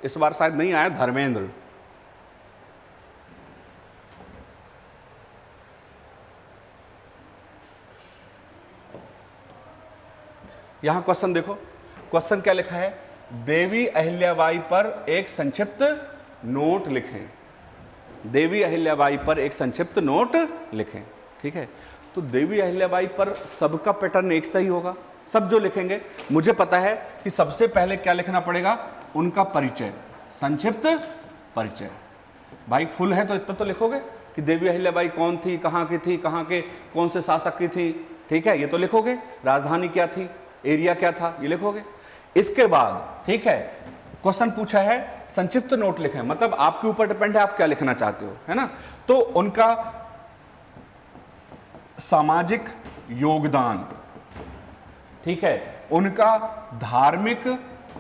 इस बार शायद नहीं आया, धर्मेंद्र। यहां क्वेश्चन देखो, क्वेश्चन क्या लिखा है, देवी अहिल्याबाई पर एक संक्षिप्त नोट लिखें। देवी अहिल्याबाई पर एक संक्षिप्त नोट लिखें, ठीक है। तो देवी अहिल्याबाई पर सबका पैटर्न एक सा ही होगा, सब जो लिखेंगे। मुझे पता है कि सबसे पहले क्या लिखना पड़ेगा, उनका परिचय, संक्षिप्त परिचय। भाई फुल है तो इतना तो लिखोगे कि देवी अहिल्याबाई कौन थी, कहाँ की थी, कहाँ के कौन से शासक की थी, ठीक है, ये तो लिखोगे। राजधानी क्या थी, एरिया क्या था, ये लिखोगे। इसके बाद ठीक है, क्वेश्चन पूछा है संक्षिप्त नोट लिखें, मतलब आपके ऊपर डिपेंड है आप क्या लिखना चाहते हो, है ना। तो उनका सामाजिक योगदान, ठीक है, उनका धार्मिक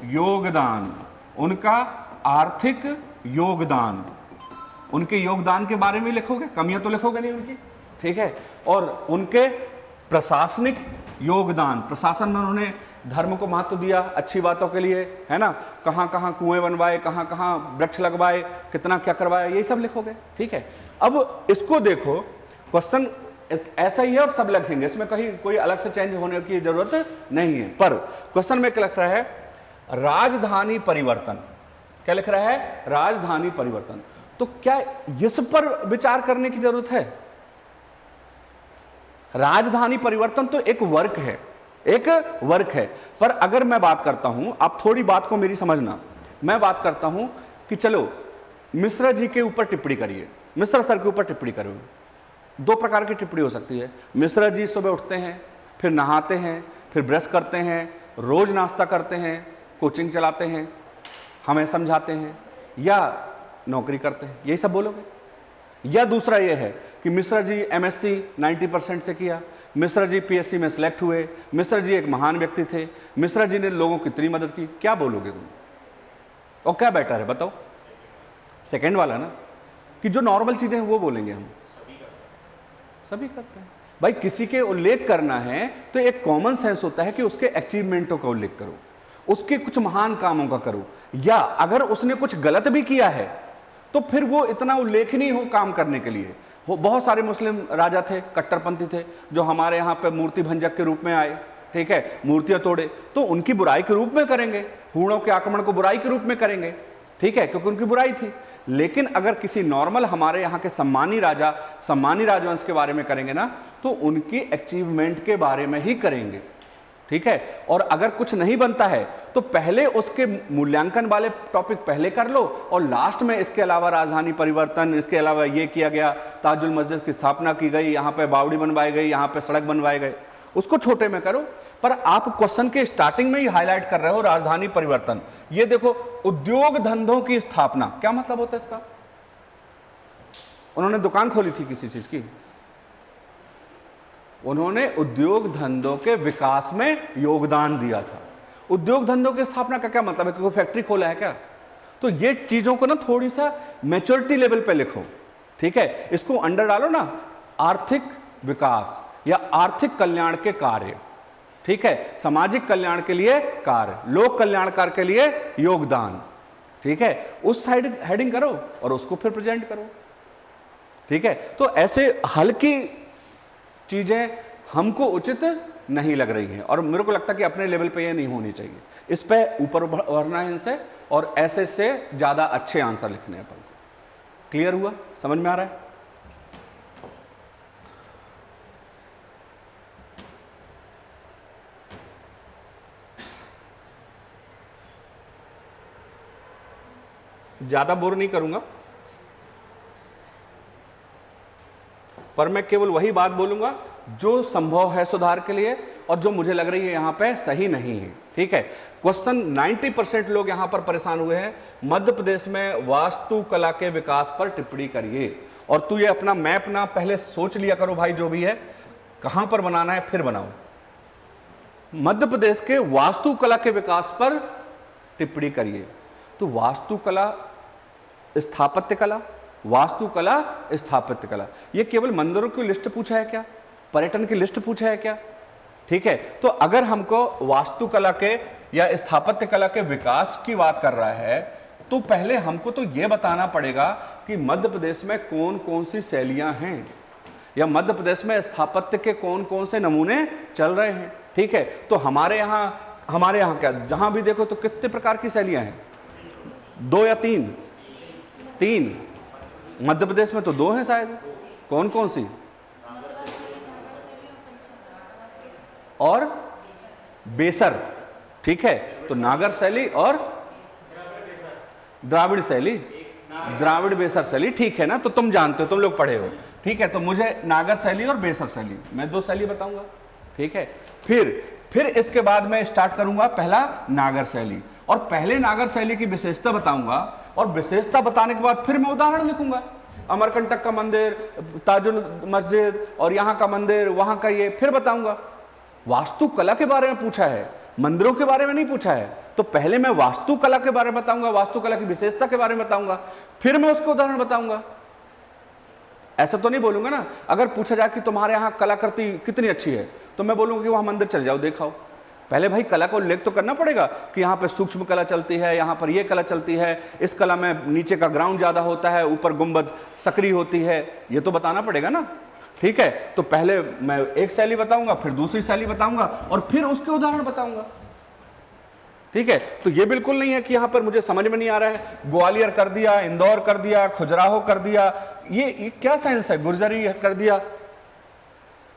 योगदान, उनका आर्थिक योगदान, उनके योगदान के बारे में लिखोगे, कमियां तो लिखोगे नहीं उनकी, ठीक है। और उनके प्रशासनिक योगदान, प्रशासन में उन्होंने धर्म को महत्व दिया अच्छी बातों के लिए, है ना, कहाँ कहाँ कुएं बनवाए, कहाँ कहाँ वृक्ष लगवाए, कितना क्या करवाया, ये सब लिखोगे, ठीक है। अब इसको देखो, क्वेश्चन ऐसा ही है और सब लिखेंगे, इसमें कहीं कोई अलग से चेंज होने की जरूरत नहीं है। पर क्वेश्चन में क्या लिख रहा है, राजधानी परिवर्तन, क्या लिख रहा है, राजधानी परिवर्तन। तो क्या इस पर विचार करने की जरूरत है? राजधानी परिवर्तन तो एक वर्क है, एक वर्क है। पर अगर मैं बात करता हूं, आप थोड़ी बात को मेरी समझना, मैं बात करता हूं कि चलो मिश्रा जी के ऊपर टिप्पणी करिए, मिश्रा सर के ऊपर टिप्पणी करो। दो प्रकार की टिप्पणी हो सकती है। मिश्रा जी सुबह उठते हैं, फिर नहाते हैं, फिर ब्रश करते हैं, रोज नाश्ता करते हैं, कोचिंग चलाते हैं, हमें समझाते हैं, या नौकरी करते हैं, यही सब बोलोगे। या दूसरा ये है कि मिश्रा जी एमएससी 90% से किया, मिश्रा जी पीएससी में सिलेक्ट हुए, मिश्रा जी एक महान व्यक्ति थे, मिश्रा जी ने लोगों की इतनी मदद की, क्या बोलोगे तुम? और क्या बेटर है बताओ? सेकंड वाला ना, कि जो नॉर्मल चीजें हैं वो बोलेंगे हम, सभी करते हैं। भाई किसी के उल्लेख करना है तो एक कॉमन सेंस होता है कि उसके अचीवमेंटों का उल्लेख करो, उसके कुछ महान कामों का करो, या अगर उसने कुछ गलत भी किया है तो फिर वो इतना उल्लेखनीय हो काम करने के लिए। बहुत सारे मुस्लिम राजा थे, कट्टरपंथी थे, जो हमारे यहाँ पे मूर्ति भंजक के रूप में आए, ठीक है, मूर्तियां तोड़े, तो उनकी बुराई के रूप में करेंगे, हूणों के आक्रमण को बुराई के रूप में करेंगे, ठीक है, क्योंकि उनकी बुराई थी। लेकिन अगर किसी नॉर्मल हमारे यहाँ के सम्मानी राजा, सम्मानी राजवंश के बारे में करेंगे ना, तो उनकी अचीवमेंट के बारे में ही करेंगे, ठीक है। और अगर कुछ नहीं बनता है तो पहले उसके मूल्यांकन वाले टॉपिक पहले कर लो, और लास्ट में इसके अलावा राजधानी परिवर्तन, इसके अलावा ये किया गया, ताजुल मस्जिद की स्थापना की गई, यहाँ पे बावड़ी बनवाई गई, यहाँ पे सड़क बनवाए गए, उसको छोटे में करो। पर आप क्वेश्चन के स्टार्टिंग में ही हाईलाइट कर रहे हो राजधानी परिवर्तन। ये देखो, उद्योग धंधों की स्थापना, क्या मतलब होता है इसका? उन्होंने दुकान खोली थी किसी चीज की, उन्होंने उद्योग धंधों के विकास में योगदान दिया था। उद्योग धंधों की स्थापना का क्या मतलब है, कि कोई फैक्ट्री खोला है क्या? तो ये चीजों को ना थोड़ी सा मैच्योरिटी लेवल पे लिखो, ठीक है। इसको अंडर डालो ना, आर्थिक विकास या आर्थिक कल्याण के कार्य, ठीक है, सामाजिक कल्याण के लिए कार्य, लोक कल्याणकार के लिए योगदान, ठीक है, उस साइड हेडिंग करो और उसको फिर प्रेजेंट करो, ठीक है। तो ऐसे हल्की चीजें हमको उचित नहीं लग रही हैं, और मेरे को लगता है कि अपने लेवल पे ये नहीं होनी चाहिए, इस पे ऊपर उभरना है इनसे, और ऐसे से ज्यादा अच्छे आंसर लिखने हैं अपन को। क्लियर हुआ, समझ में आ रहा है? ज्यादा बोर नहीं करूंगा, पर मैं केवल वही बात बोलूंगा जो संभव है सुधार के लिए, और जो मुझे लग रही है यहां पे सही नहीं है, ठीक है। क्वेश्चन 90% लोग यहां पर परेशान हुए हैं, मध्य प्रदेश में वास्तुकला के विकास पर टिप्पणी करिए। और तू ये अपना मैप ना पहले सोच लिया करो भाई, जो भी है कहां पर बनाना है फिर बनाओ। मध्य प्रदेश के वास्तुकला के विकास पर टिप्पणी करिए। तो वास्तुकला, स्थापत्य कला, वास्तुकला, स्थापत्य कला, ये केवल मंदिरों की लिस्ट पूछा है क्या, पर्यटन की लिस्ट पूछा है क्या? ठीक है, तो अगर हमको वास्तुकला के या स्थापत्य कला के विकास की बात कर रहा है, तो पहले हमको तो यह बताना पड़ेगा कि मध्य प्रदेश में कौन कौन सी शैलियां हैं। या मध्य प्रदेश में स्थापत्य के कौन कौन से नमूने चल रहे हैं। ठीक है, तो हमारे यहाँ क्या, जहां भी देखो तो कितने प्रकार की शैलियां हैं, 2 या 3? 3। मध्य प्रदेश में तो 2 हैं शायद। कौन कौन सी? और बेसर। ठीक है, तो नागर शैली और द्राविड़ शैली, द्राविड़ बेसर शैली। ठीक है ना, तो तुम जानते हो, तुम लोग पढ़े हो। ठीक है, तो मुझे नागर शैली और बेसर शैली, मैं 2 शैली बताऊंगा। ठीक है, फिर इसके बाद मैं स्टार्ट करूंगा पहला नागर शैली, और पहले नागर शैली की विशेषता बताऊंगा, और विशेषता बताने के बाद फिर मैं उदाहरण लिखूंगा। अमरकंटक का मंदिर, ताजुल मस्जिद, और यहाँ का मंदिर, वहां का ये, फिर बताऊंगा। वास्तुकला के बारे में पूछा है, मंदिरों के बारे में नहीं पूछा है, तो पहले मैं वास्तुकला के बारे में बताऊंगा, वास्तुकला की विशेषता के बारे में बताऊंगा, फिर मैं उसको उदाहरण बताऊंगा। ऐसा तो नहीं बोलूंगा ना। अगर पूछा जाए कि तुम्हारे यहाँ कलाकृति कितनी अच्छी है, तो मैं बोलूंगा कि वहां मंदिर चल जाओ, दिखाओ। पहले भाई कला का उल्लेख तो करना पड़ेगा कि यहाँ पे सूक्ष्म कला चलती है, यहाँ पर ये कला चलती है, इस कला में नीचे का ग्राउंड ज्यादा होता है, ऊपर गुंबद सक्रिय होती है, ये तो बताना पड़ेगा ना। ठीक है, तो पहले मैं एक शैली बताऊंगा, फिर दूसरी शैली बताऊंगा, और फिर उसके उदाहरण बताऊंगा। ठीक है, तो ये बिल्कुल नहीं है कि यहां पर मुझे समझ में नहीं आ रहा है, ग्वालियर कर दिया, इंदौर कर दिया, खजुराहो कर दिया, ये क्या साइंस है, गुर्जरी कर दिया।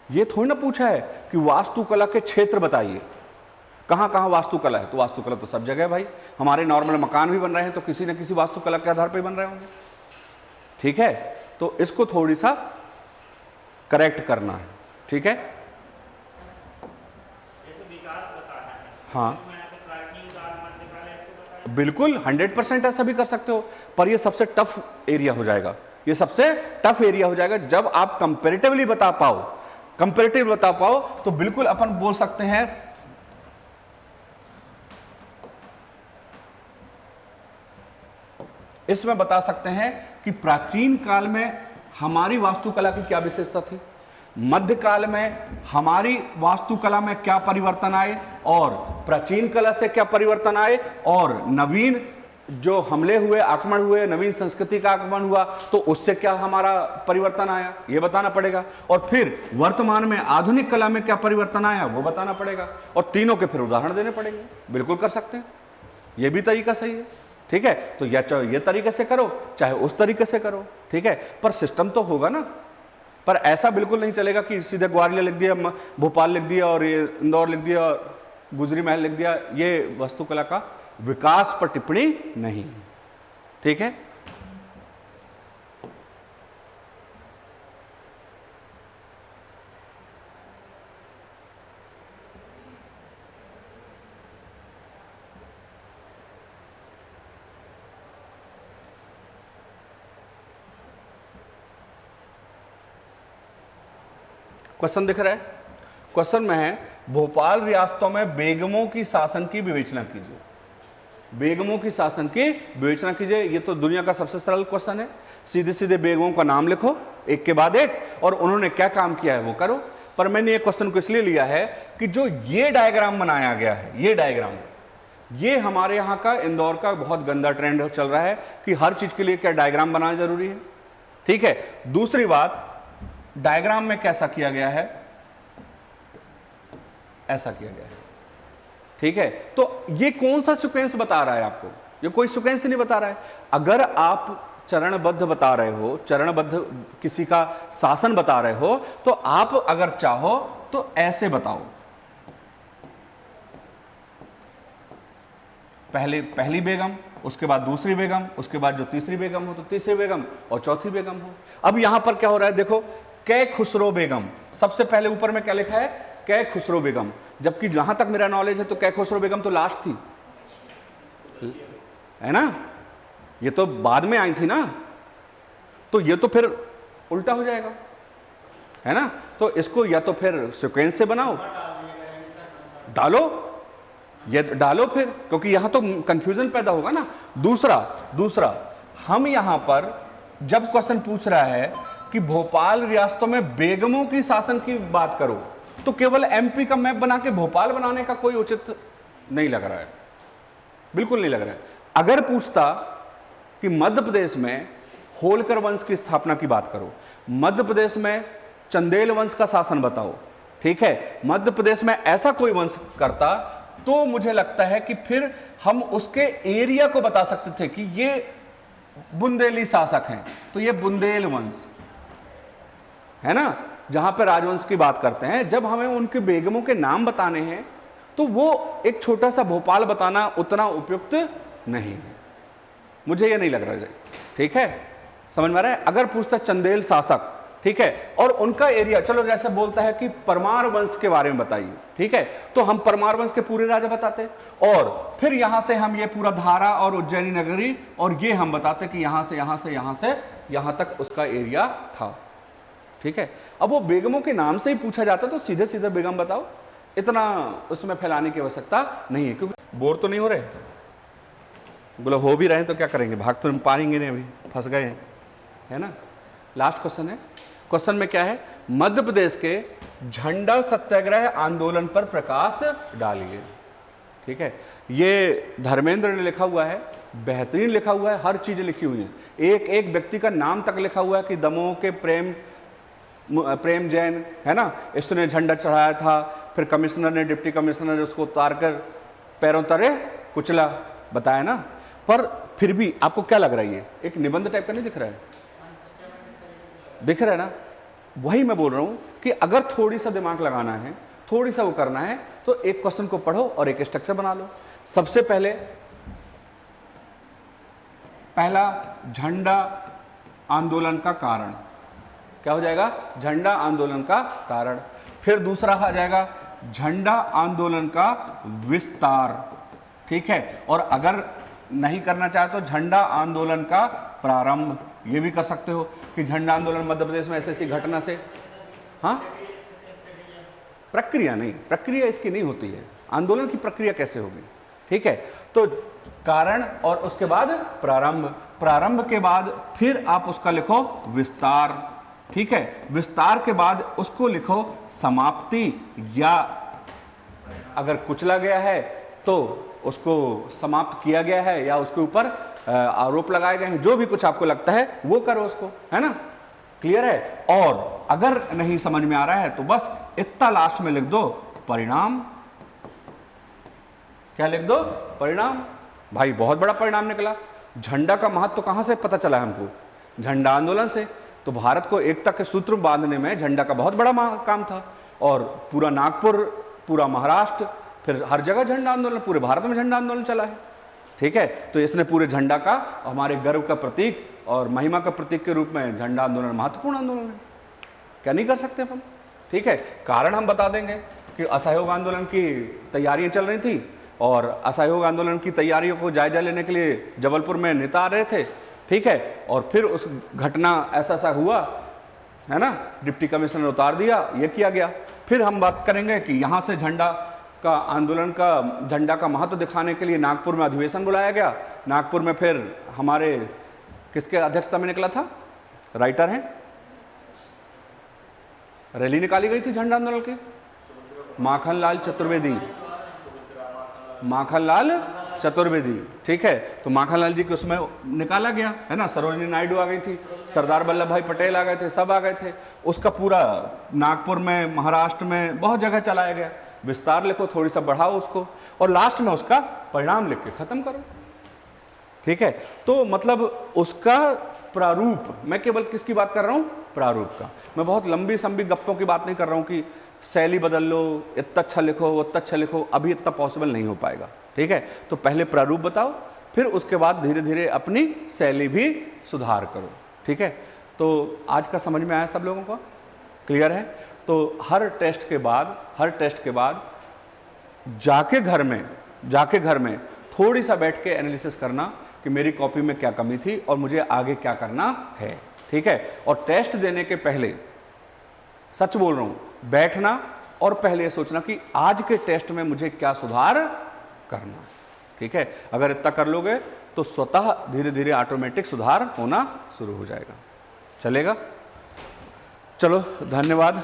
ये थोड़ी ना पूछा है कि वास्तुकला के क्षेत्र बताइए, कहां कहां वास्तुकला है। तो वास्तुकला तो सब जगह है भाई, हमारे नॉर्मल मकान भी बन रहे हैं तो किसी न किसी वास्तुकला के आधार पर बन रहे होंगे। ठीक है, तो इसको थोड़ी सा करेक्ट करना है। ठीक है, हाँ बिल्कुल 100% ऐसा भी कर सकते हो, पर ये सबसे टफ एरिया हो जाएगा, ये सबसे टफ एरिया हो जाएगा। जब आप कंपैरेटिवली बता पाओ तो बिल्कुल अपन बोल सकते हैं इसमें बता सकते हैं कि प्राचीन काल में हमारी वास्तुकला की क्या विशेषता थी, मध्यकाल में हमारी वास्तुकला में क्या परिवर्तन आए, और प्राचीन कला से क्या परिवर्तन आए, और नवीन जो हमले हुए, आक्रमण हुए, नवीन संस्कृति का आगमन हुआ, तो उससे क्या हमारा परिवर्तन आया, ये बताना पड़ेगा। और फिर वर्तमान में आधुनिक कला में क्या परिवर्तन आया, वो बताना पड़ेगा, और तीनों के फिर उदाहरण देने पड़ेंगे। बिल्कुल कर सकते हैं, ये भी तरीका सही है। ठीक है, तो या चाहे ये तरीके से करो, चाहे उस तरीके से करो। ठीक है, पर सिस्टम तो होगा ना। पर ऐसा बिल्कुल नहीं चलेगा कि सीधे ग्वालियर लिख दिया, भोपाल लिख दिया, और ये इंदौर लिख दिया, और गुजरी महल लिख दिया। ये वास्तुकला का विकास पर टिप्पणी नहीं है। ठीक है, क्वेश्चन दिख रहा है। क्वेश्चन में है भोपाल रियासतों में बेगमों की शासन की विवेचना कीजिए। बेगमों की शासन की विवेचना कीजिए, ये तो दुनिया का सबसे सरल क्वेश्चन है। सीधे सीधे बेगमों का नाम लिखो एक के बाद एक, और उन्होंने क्या काम किया है वो करो। पर मैंने ये क्वेश्चन को इसलिए लिया है कि जो ये डायग्राम बनाया गया है, ये डायग्राम, ये हमारे यहाँ का इंदौर का बहुत गंदा ट्रेंड चल रहा है कि हर चीज के लिए क्या डायग्राम बनाना जरूरी है। ठीक है, दूसरी बात, डायग्राम में कैसा किया गया है, ऐसा किया गया है। ठीक है, तो ये कौन सा सीक्वेंस बता रहा है आपको, ये कोई सीक्वेंस नहीं बता रहा है। अगर आप चरणबद्ध बता रहे हो, चरणबद्ध किसी का शासन बता रहे हो, तो आप अगर चाहो तो ऐसे बताओ, पहली बेगम, उसके बाद दूसरी बेगम, उसके बाद जो तीसरी बेगम हो तो तीसरी बेगम, और चौथी बेगम हो। अब यहां पर क्या हो रहा है, देखो, कै खुसरो बेगम, सबसे पहले ऊपर में क्या लिखा है, कै खुसरो बेगम, जबकि जहां तक मेरा नॉलेज है तो कै खुसरो बेगम तो लास्ट थी, है ना, ये तो बाद में आई थी ना, तो ये तो फिर उल्टा हो जाएगा, है ना। तो इसको या तो फिर सीक्वेंस से बनाओ, डालो, ये डालो फिर, क्योंकि यहां तो कंफ्यूजन पैदा होगा ना। दूसरा हम यहां पर जब क्वेश्चन पूछ रहा है कि भोपाल रियासतों में बेगमों की शासन की बात करो, तो केवल एमपी का मैप बना के भोपाल बनाने का कोई उचित नहीं लग रहा है, बिल्कुल नहीं लग रहा है। अगर पूछता कि मध्य प्रदेश में होलकर वंश की स्थापना की बात करो, मध्य प्रदेश में चंदेल वंश का शासन बताओ, ठीक है, मध्य प्रदेश में ऐसा कोई वंश करता तो मुझे लगता है कि फिर हम उसके एरिया को बता सकते थे कि ये बुंदेली शासक हैं, तो ये बुंदेल वंश है ना, जहां पर राजवंश की बात करते हैं। जब हमें उनके बेगमों के नाम बताने हैं तो वो एक छोटा सा भोपाल बताना उतना उपयुक्त नहीं है, मुझे ये नहीं लग रहा है, ठीक है, समझ में आ रहा है। अगर पूछता चंदेल शासक, ठीक है, और उनका एरिया, चलो जैसे बोलता है कि परमार वंश के बारे में बताइए, ठीक है, तो हम परमार वंश के पूरे राजा बताते और फिर यहां से हम ये पूरा धारा और उज्जैनी नगरी और ये हम बताते कि यहां से यहां से यहां से यहां तक उसका एरिया था, ठीक है। अब वो बेगमों के नाम से ही पूछा जाता तो सीधे सीधे बेगम बताओ, इतना उसमें फैलाने की आवश्यकता नहीं है, क्योंकि बोर तो नहीं हो रहे, बोलो हो भी रहे तो क्या करेंगे, भाग तो पाएंगे नहीं, अभी फंस गए हैं, है ना। लास्ट क्वेश्चन है, क्वेश्चन में क्या है, मध्य प्रदेश के झंडा सत्याग्रह आंदोलन पर प्रकाश डालिए, ठीक है। ये धर्मेंद्र ने लिखा हुआ है, बेहतरीन लिखा हुआ है, हर चीज लिखी हुई है, एक एक व्यक्ति का नाम तक लिखा हुआ है कि दमोह के प्रेम जैन, है ना, इसने झंडा चढ़ाया था, फिर कमिश्नर ने, डिप्टी कमिश्नर ने उसको उतार कर पैरों तले कुचला, बताया ना। पर फिर भी आपको क्या लग रहा है, ये एक निबंध टाइप का नहीं दिख रहा है, दिख रहा है ना, वही मैं बोल रहा हूं कि अगर थोड़ी सा दिमाग लगाना है, थोड़ी सा वो करना है, तो एक क्वेश्चन को पढ़ो और एक स्ट्रक्चर बना लो। सबसे पहले पहला झंडा आंदोलन का कारण, क्या हो जाएगा, झंडा आंदोलन का कारण। फिर दूसरा आ जाएगा झंडा आंदोलन का विस्तार, ठीक है, और अगर नहीं करना चाहे तो झंडा आंदोलन का प्रारंभ, ये भी कर सकते हो कि झंडा आंदोलन मध्य प्रदेश में ऐसी घटना से, हाँ, प्रक्रिया नहीं, प्रक्रिया इसकी नहीं होती है, आंदोलन की प्रक्रिया कैसे होगी, ठीक है। तो कारण और उसके बाद प्रारंभ, प्रारंभ के बाद फिर आप उसका लिखो विस्तार, ठीक है, विस्तार के बाद उसको लिखो समाप्ति, या अगर कुचला गया है तो उसको समाप्त किया गया है, या उसके ऊपर आरोप लगाए गए हैं, जो भी कुछ आपको लगता है वो करो उसको, है ना, क्लियर है। और अगर नहीं समझ में आ रहा है तो बस इतना लास्ट में लिख दो परिणाम, क्या लिख दो, परिणाम। भाई बहुत बड़ा परिणाम निकला, झंडा का महत्व तो कहां से पता चला हमको, झंडा आंदोलन से। तो भारत को एकता के सूत्र बांधने में झंडा का बहुत बड़ा काम था, और पूरा नागपुर, पूरा महाराष्ट्र, फिर हर जगह झंडा आंदोलन, पूरे भारत में झंडा आंदोलन चला है, ठीक है। तो इसने पूरे झंडा का, हमारे गर्व का प्रतीक और महिमा का प्रतीक के रूप में झंडा आंदोलन महत्वपूर्ण आंदोलन है, क्या नहीं कर सकते हम, ठीक है। कारण हम बता देंगे कि असहयोग आंदोलन की तैयारियां चल रही थी, और असहयोग आंदोलन की तैयारियों को जायजा लेने के लिए जबलपुर में नेता आ रहे थे, ठीक है, और फिर उस घटना ऐसा हुआ, है ना, डिप्टी कमिश्नर ने उतार दिया, ये किया गया। फिर हम बात करेंगे कि यहाँ से झंडा का आंदोलन का, झंडा का महत्व दिखाने के लिए नागपुर में अधिवेशन बुलाया गया, नागपुर में फिर हमारे किसके अध्यक्षता में निकला था, राइटर हैं, रैली निकाली गई थी झंडा आंदोलन की, माखनलाल चतुर्वेदी, माखनलाल चतुर्वेदी, ठीक है। तो माखनलाल जी को उसमें निकाला गया, है ना, सरोजिनी नायडू आ गई थी, सरदार वल्लभ भाई पटेल आ गए थे, सब आ गए थे, उसका पूरा नागपुर में, महाराष्ट्र में बहुत जगह चलाया गया। विस्तार लिखो, थोड़ी सा बढ़ाओ उसको, और लास्ट में उसका परिणाम लिख के खत्म करो, ठीक है। तो मतलब उसका प्रारूप, मैं केवल किसकी बात कर रहा हूं, प्रारूप का। मैं बहुत लंबी संबी गप्पों की बात नहीं कर रहा हूं कि शैली बदल लो, इतना अच्छा लिखो, उतना अच्छा लिखो, अभी इतना पॉसिबल नहीं हो पाएगा, ठीक है। तो पहले प्रारूप बताओ, फिर उसके बाद धीरे धीरे अपनी शैली भी सुधार करो, ठीक है। तो आज का समझ में आया सब लोगों को, क्लियर है। तो हर टेस्ट के बाद जाके घर में थोड़ी सा बैठ के एनालिसिस करना कि मेरी कॉपी में क्या कमी थी और मुझे आगे क्या करना है, ठीक है। और टेस्ट देने के पहले, सच बोल रहा हूं, बैठना और पहले ये सोचना कि आज के टेस्ट में मुझे क्या सुधार करना, ठीक है। अगर इतना कर लोगे तो स्वतः धीरे धीरे ऑटोमेटिक सुधार होना शुरू हो जाएगा, चलेगा। चलो धन्यवाद।